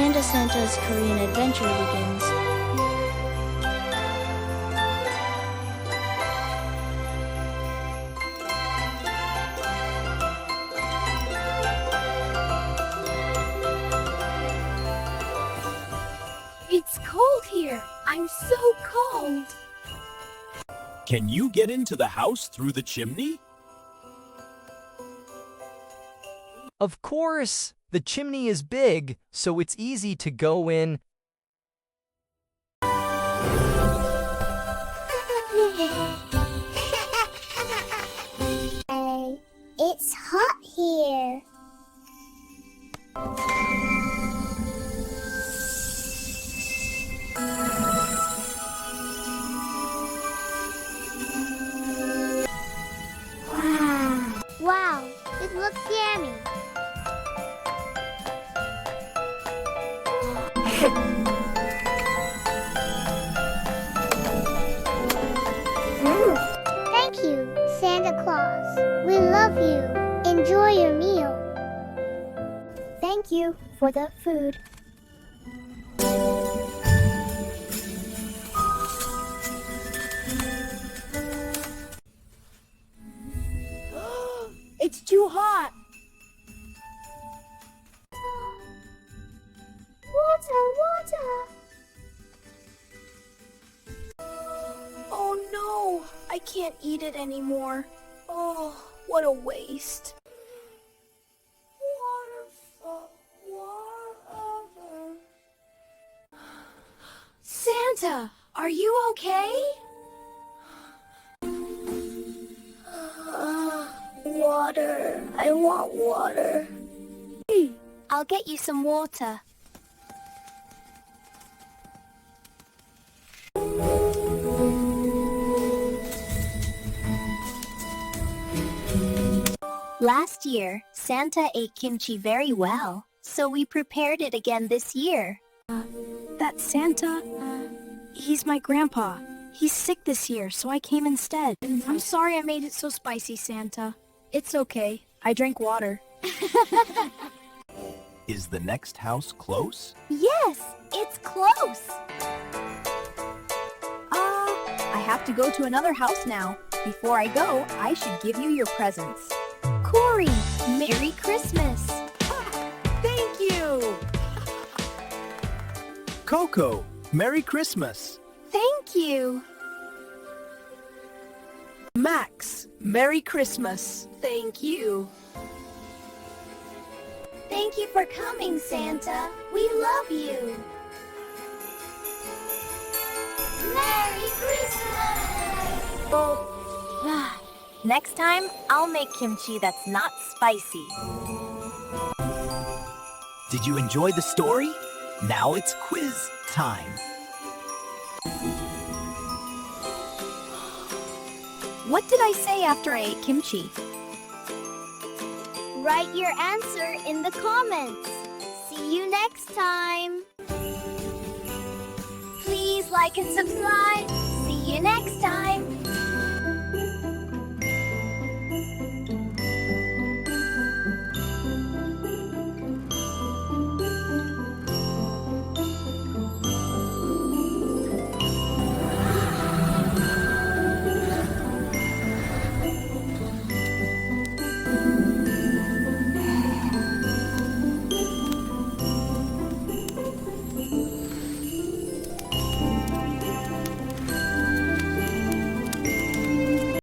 Panda Santa's Korean adventure begins. It's cold here. I'm so cold. Can you get into the house through the chimney? Of course! The chimney is big, so it's easy to go in. Hey, it's hot here. Wow, it looks yummy. Thank you, Santa Claus. We love you. Enjoy your meal. Thank you for the food. It's too hot. Water. Oh no, I can't eat it anymore. Oh, what a waste. Santa, are you okay? Water. I want water. I'll get you some water. Last year, Santa ate kimchi very well, so we prepared it again this year. That Santa, he's my grandpa. He's sick this year, so I came instead. I'm sorry I made it so spicy, Santa. It's okay. I drank water. Is the next house close? Yes, it's close. I have to go to another house now. Before I go, I should give you your presents. Corey, Merry Christmas. thank you. Coco, Merry Christmas. Thank you. Max, Merry Christmas. Thank you. Thank you for coming, Santa. We love you. Merry Christmas! Next time, I'll make kimchi that's not spicy. Did you enjoy the story? Now it's quiz time. What did I say after I ate kimchi? Write your answer in the comments. See you next time. Please like and subscribe. See you next time.